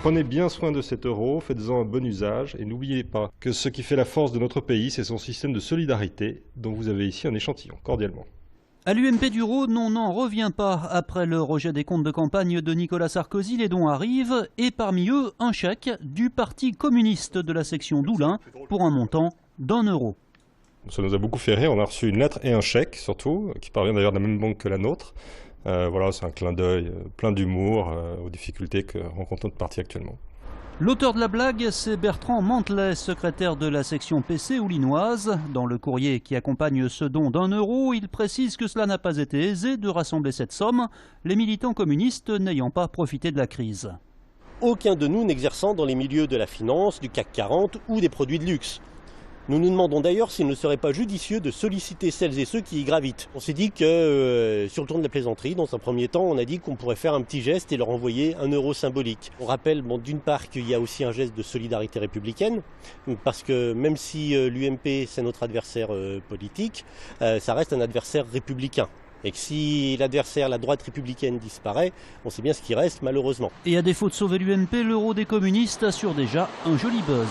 Prenez bien soin de cet euro, faites-en un bon usage et n'oubliez pas que ce qui fait la force de notre pays, c'est son système de solidarité, dont vous avez ici un échantillon, cordialement. À l'UMP du Rhône, on n'en revient pas. Après le rejet des comptes de campagne de Nicolas Sarkozy, les dons arrivent et parmi eux, un chèque du Parti communiste de la section d'Oulin pour un montant d'1 €. Ça nous a beaucoup fait rire, on a reçu une lettre et un chèque surtout, qui parvient d'ailleurs de la même banque que la nôtre. Voilà, c'est un clin d'œil plein d'humour aux difficultés que rencontre notre parti actuellement. L'auteur de la blague, c'est Bertrand Mantelet, secrétaire de la section PC oulinoise. Dans le courrier qui accompagne ce don d'1 €, il précise que cela n'a pas été aisé de rassembler cette somme, les militants communistes n'ayant pas profité de la crise. Aucun de nous n'exerçant dans les milieux de la finance, du CAC 40 ou des produits de luxe. Nous nous demandons d'ailleurs s'il ne serait pas judicieux de solliciter celles et ceux qui y gravitent. On s'est dit que, sur le ton de la plaisanterie, dans un premier temps, on a dit qu'on pourrait faire un petit geste et leur envoyer 1 € symbolique. On rappelle d'une part qu'il y a aussi un geste de solidarité républicaine, parce que même si l'UMP c'est notre adversaire politique, ça reste un adversaire républicain. Et que si l'adversaire, la droite républicaine, disparaît, on sait bien ce qui reste malheureusement. Et à défaut de sauver l'UMP, l'euro des communistes assure déjà un joli buzz.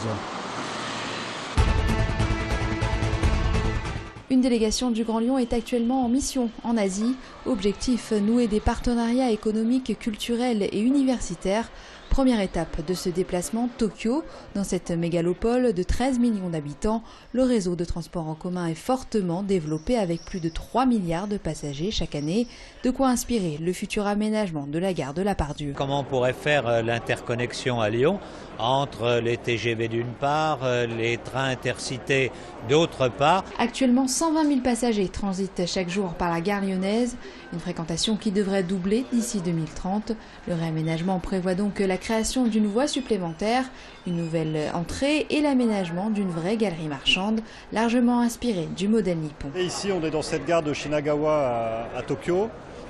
Une délégation du Grand Lyon est actuellement en mission en Asie. Objectif, nouer des partenariats économiques, culturels et universitaires. Première étape de ce déplacement, Tokyo. Dans cette mégalopole de 13 millions d'habitants, le réseau de transport en commun est fortement développé avec plus de 3 milliards de passagers chaque année. De quoi inspirer le futur aménagement de la gare de la Part-Dieu. Comment on pourrait faire l'interconnexion à Lyon entre les TGV d'une part, les trains intercités d'autre part. Actuellement, 120 000 passagers transitent chaque jour par la gare lyonnaise, une fréquentation qui devrait doubler d'ici 2030. Le réaménagement prévoit donc la création d'une voie supplémentaire, une nouvelle entrée et l'aménagement d'une vraie galerie marchande, largement inspirée du modèle nippon. Et ici, on est dans cette gare de Shinagawa à Tokyo.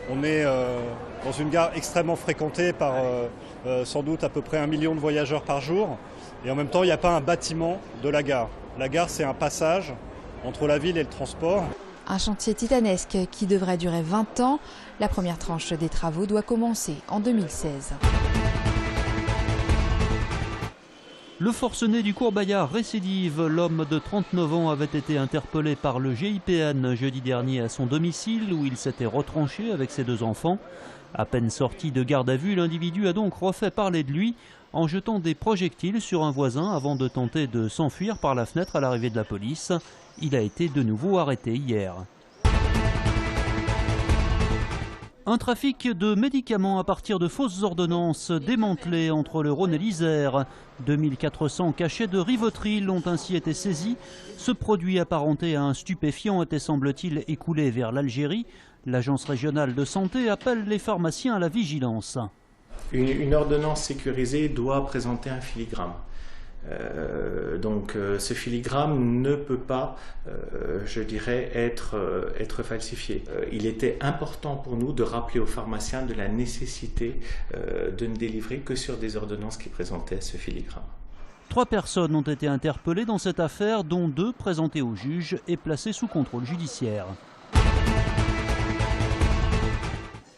On est dans une gare extrêmement fréquentée par sans doute à peu près 1 million de voyageurs par jour. Et en même temps, il n'y a pas un bâtiment de la gare. La gare, c'est un passage entre la ville et le transport. Un chantier titanesque qui devrait durer 20 ans. La première tranche des travaux doit commencer en 2016. Le forcené du Courbayard récidive. L'homme de 39 ans avait été interpellé par le GIPN jeudi dernier à son domicile où il s'était retranché avec ses 2 enfants. À peine sorti de garde à vue, l'individu a donc refait parler de lui en jetant des projectiles sur un voisin avant de tenter de s'enfuir par la fenêtre à l'arrivée de la police. Il a été de nouveau arrêté hier. Un trafic de médicaments à partir de fausses ordonnances démantelé entre le Rhône et l'Isère. 2400 cachets de Rivotril ont ainsi été saisis. Ce produit apparenté à un stupéfiant était semble-t-il écoulé vers l'Algérie. L'agence régionale de santé appelle les pharmaciens à la vigilance. Une ordonnance sécurisée doit présenter un filigrane. Ce filigrane ne peut pas, je dirais, être falsifié. Il était important pour nous de rappeler aux pharmaciens de la nécessité de ne délivrer que sur des ordonnances qui présentaient ce filigrane. 3 personnes ont été interpellées dans cette affaire, dont 2 présentées au juge et placées sous contrôle judiciaire.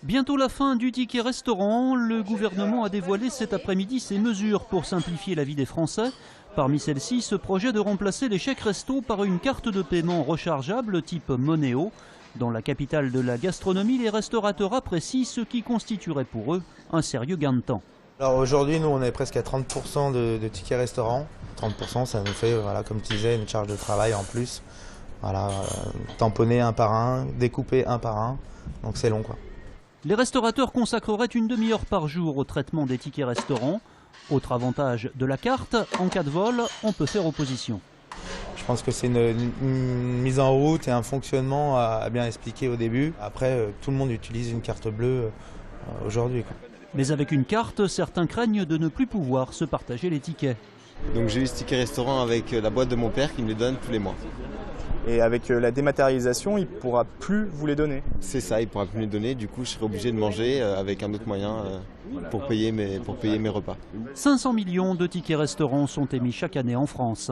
Bientôt la fin du ticket restaurant. Le gouvernement a dévoilé cet après-midi ses mesures pour simplifier la vie des Français. Parmi celles-ci, ce projet de remplacer les chèques resto par une carte de paiement rechargeable type Monéo. Dans la capitale de la gastronomie, les restaurateurs apprécient ce qui constituerait pour eux un sérieux gain de temps. Alors aujourd'hui, nous, on est presque à 30% de tickets restaurant. 30%, ça nous fait, voilà, comme tu disais, une charge de travail en plus. Voilà, tamponner un par un, découper un par un, donc c'est long, quoi. Les restaurateurs consacreraient une demi-heure par jour au traitement des tickets restaurants. Autre avantage de la carte, en cas de vol, on peut faire opposition. Je pense que c'est une mise en route et un fonctionnement à bien expliquer au début. Après, tout le monde utilise une carte bleue aujourd'hui, quoi. Mais avec une carte, certains craignent de ne plus pouvoir se partager les tickets. Donc j'ai eu ce ticket restaurant avec la boîte de mon père qui me les donne tous les mois. Et avec la dématérialisation, il ne pourra plus vous les donner. C'est ça, il ne pourra plus me les donner. Du coup, je serai obligé de manger avec un autre moyen pour payer mes repas. 500 millions de tickets restaurants sont émis chaque année en France.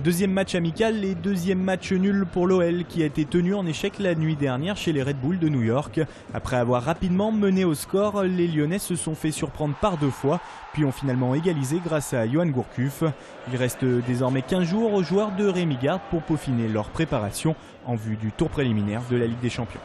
Deuxième match amical et deuxième match nul pour l'OL qui a été tenu en échec la nuit dernière chez les Red Bull de New York. Après avoir rapidement mené au score, les Lyonnais se sont fait surprendre par 2 fois, puis ont finalement égalisé grâce à Yoann Gourcuff. Il reste désormais 15 jours aux joueurs de Rémi Garde pour peaufiner leur préparation en vue du tour préliminaire de la Ligue des Champions.